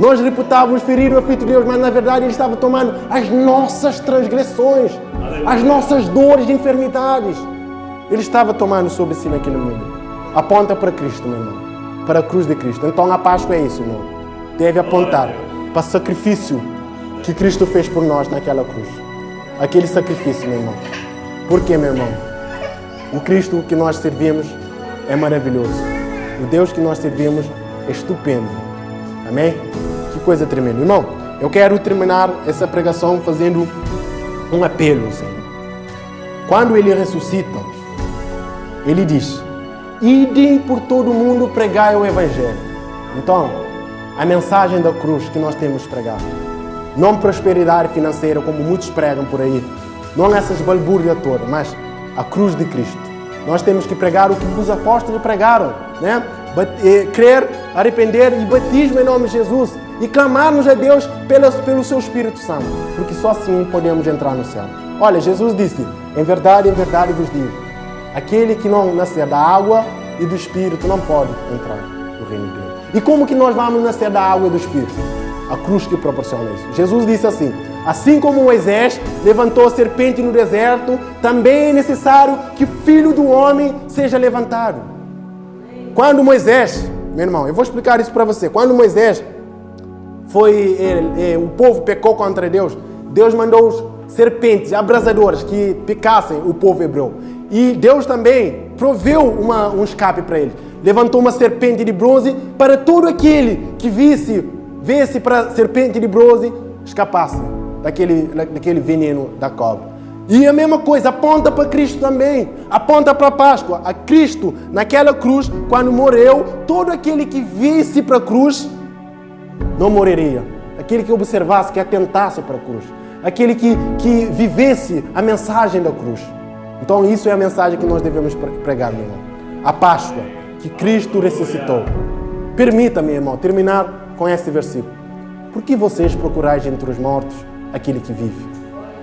Nós reputávamos ferido o aflito de Deus, mas na verdade Ele estava tomando as nossas transgressões, as nossas dores e enfermidades. Ele estava tomando sobre si naquele momento. Aponta para Cristo, meu irmão, para a cruz de Cristo. Então a Páscoa é isso, irmão. Deve apontar para o sacrifício que Cristo fez por nós naquela cruz. Aquele sacrifício, meu irmão. Por quê, meu irmão? O Cristo que nós servimos é maravilhoso. O Deus que nós servimos é estupendo. Amém? Que coisa tremenda. Irmão, eu quero terminar essa pregação fazendo um apelo, Senhor. Quando Ele ressuscita, Ele diz: idem por todo o mundo, pregai o Evangelho. Então, a mensagem da cruz que nós temos pregado. Não prosperidade financeira, como muitos pregam por aí. Não essas balbúrdias todas, mas a cruz de Cristo. Nós temos que pregar o que os apóstolos pregaram, né? Crer, arrepender e batismo em nome de Jesus. E clamarmos a Deus pelo seu Espírito Santo. Porque só assim podemos entrar no céu. Olha, Jesus disse: em verdade vos digo, aquele que não nascer da água e do Espírito não pode entrar no reino de Deus. E como que nós vamos nascer da água e do Espírito? A cruz que proporciona isso. Jesus disse assim: assim como Moisés levantou a serpente no deserto, também é necessário que o Filho do Homem seja levantado. Quando Moisés, meu irmão, eu vou explicar isso para você. Quando Moisés o povo pecou contra Deus, Deus mandou serpentes abrasadoras que picassem o povo hebreu. E Deus também proveu um escape para eles. Levantou uma serpente de bronze para todo aquele que visse para a serpente de bronze escapasse daquele veneno da cobra. E a mesma coisa, aponta para Cristo também. Aponta para a Páscoa. A Cristo, naquela cruz, quando morreu, todo aquele que visse para a cruz não morreria. Aquele que observasse, que atentasse para a cruz. Aquele que vivesse a mensagem da cruz. Então isso é a mensagem que nós devemos pregar, meu irmão. A Páscoa, que Cristo ressuscitou. Permita-me, irmão, terminar com esse versículo. Por que vocês procurais entre os mortos aquele que vive?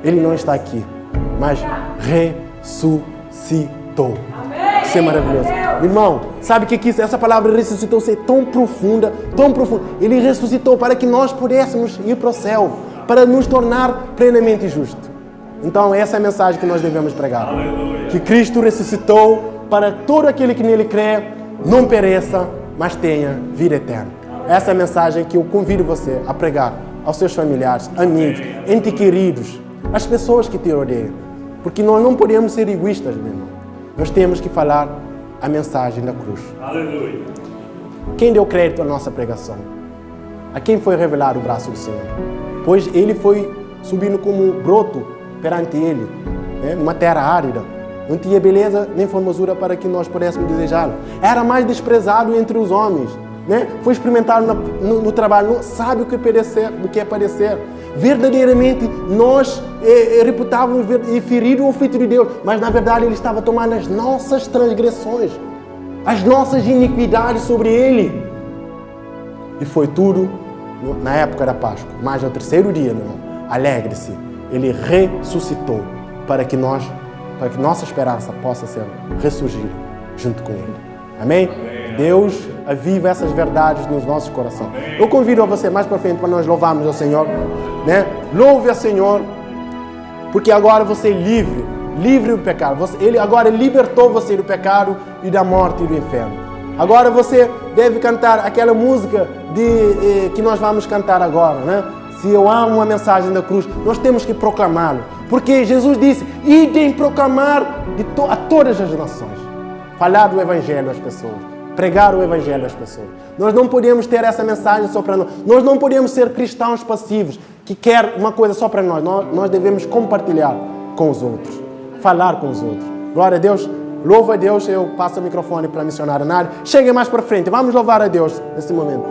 Ele não está aqui, mas ressuscitou. Isso é maravilhoso. Meu irmão, sabe o que é isso? Essa palavra ressuscitou é tão profunda, tão profunda. Ele ressuscitou para que nós pudéssemos ir para o céu, para nos tornar plenamente justos. Então essa é a mensagem que nós devemos pregar. Que Cristo ressuscitou para todo aquele que nele crê, não pereça, mas tenha vida eterna. Essa é a mensagem que eu convido você a pregar aos seus familiares, amigos, entes queridos, as pessoas que te rodeiam. Porque nós não podemos ser egoístas, meu irmão. Nós temos que falar a mensagem da cruz. Aleluia. Quem deu crédito à nossa pregação? A quem foi revelado o braço do Senhor? Pois ele foi subindo como broto perante ele, né? Numa terra árida. Não tinha beleza nem formosura para que nós pudéssemos desejá-lo. Era mais desprezado entre os homens, né? Foi experimentado no trabalho, não sabe o que é padecer. Verdadeiramente, nós reputávamos e ferido o Filho de Deus, mas na verdade ele estava tomando as nossas transgressões, as nossas iniquidades sobre ele. E foi tudo na época da Páscoa. Mas ao terceiro dia, meu irmão, alegre-se, ele ressuscitou para que nossa esperança possa ser ressurgida junto com ele. Amém? Deus aviva essas verdades nos nossos corações. Eu convido a você mais para frente para nós louvarmos ao Senhor, né? Louve ao Senhor, porque agora você é livre do pecado. Ele agora libertou você do pecado e da morte e do inferno. Agora você deve cantar aquela música que nós vamos cantar agora, né? Se eu amo a mensagem da cruz, nós temos que proclamá-lo. Porque Jesus disse, idem proclamar a todas as nações. Falar do Evangelho às pessoas. Pregar o Evangelho às pessoas. Nós não podemos ter essa mensagem só para nós. Nós não podemos ser cristãos passivos, que quer uma coisa só para nós. Nós devemos compartilhar com os outros. Falar com os outros. Glória a Deus. Louva a Deus. Eu passo o microfone para a missionária Nádia. Chegue mais para frente. Vamos louvar a Deus nesse momento.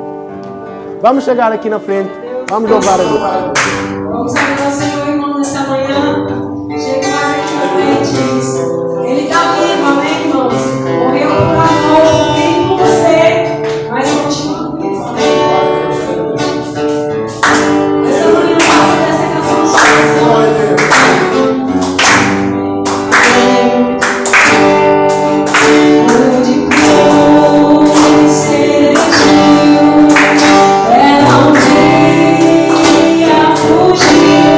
Vamos chegar aqui na frente. Vamos louvar a Deus. Vamos adorar o Senhor, irmão, nessa manhã. Chega mais aqui na frente. Isso. Ele está vivo, amém, irmãos? Morreu por amor, nem por você, mas continua vivo, amém? Nessa manhã, faça dessa canção sua. Fugiu.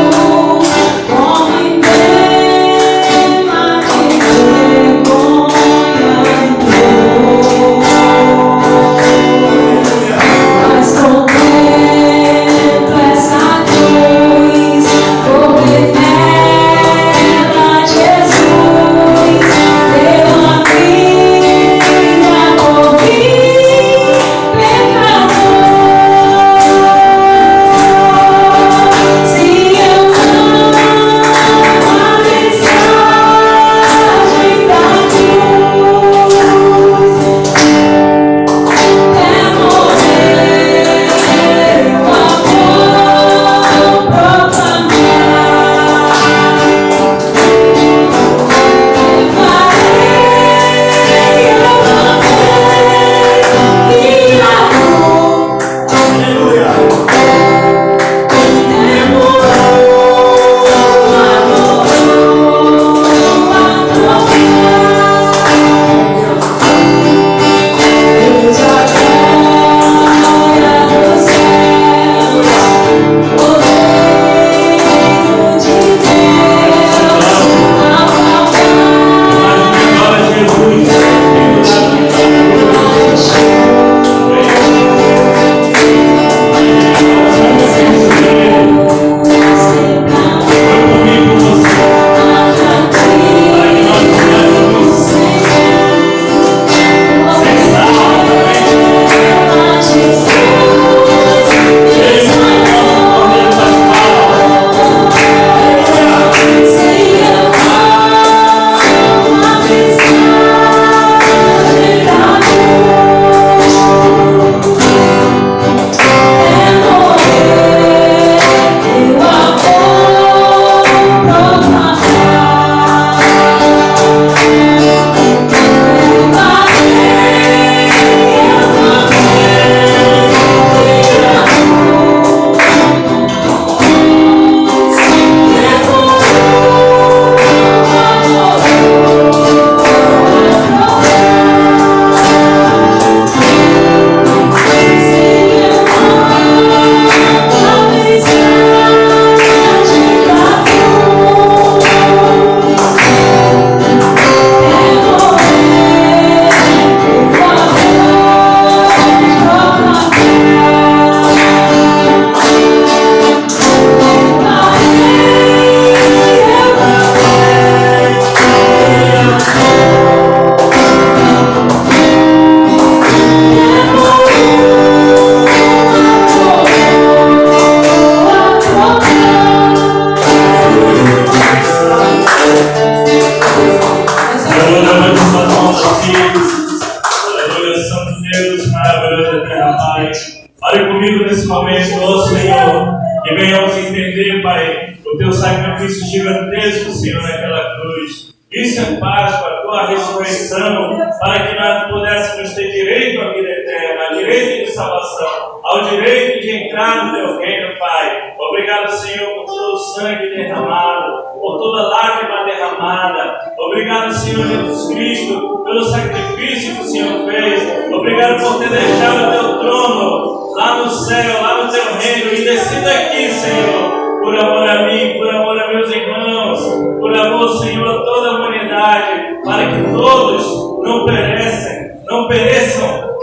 venhamos entender, Pai, o teu sacrifício gigantesco, Senhor, naquela cruz. Isso é Páscoa, a tua ressurreição, para que nós pudéssemos ter direito à vida eterna, ao direito de salvação, ao direito de entrar no teu reino, Pai. Obrigado, Senhor, por todo o sangue derramado, por toda lágrima derramada. Obrigado, Senhor Jesus Cristo, pelo sacrifício que o Senhor fez. Obrigado por ter deixado o teu trono lá no céu, lá no teu reino, e descido aqui, Senhor, por amor a mim, por amor a meus irmãos, por amor, Senhor, a toda a humanidade, para que todos não pereçam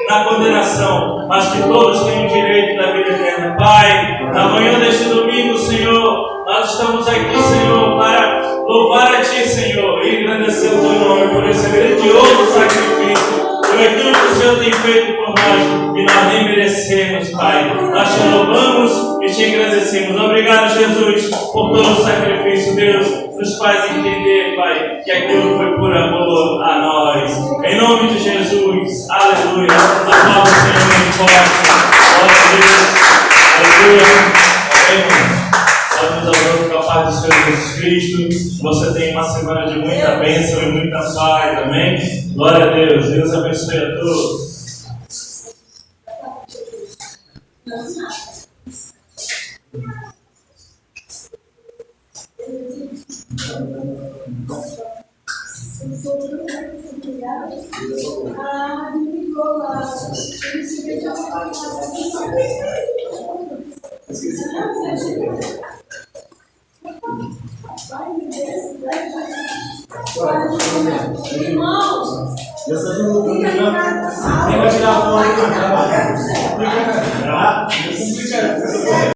na condenação, mas que todos tenham o direito da vida eterna. Pai, na manhã deste domingo, Senhor, nós estamos aqui, Senhor, para louvar a Ti, Senhor, e agradecer o Teu nome por esse grandioso sacrifício, por aquilo que o Senhor tem feito por nós, e nós nem merecemos, Pai. Nós Te louvamos e Te agradecemos. Obrigado, Jesus, por todo o sacrifício. Deus, nos faz entender, Pai, que aquilo foi por amor a nós. Em nome de Jesus, aleluia. Aplauda o Senhor bem forte. Glória a Deus. Aleluia. Estamos adorando com a paz do Senhor Jesus Cristo. Você tem uma semana de muita bênção e muita paz, amém? Glória a Deus. Deus abençoe a todos. Irmãos, Vem tirar a foto.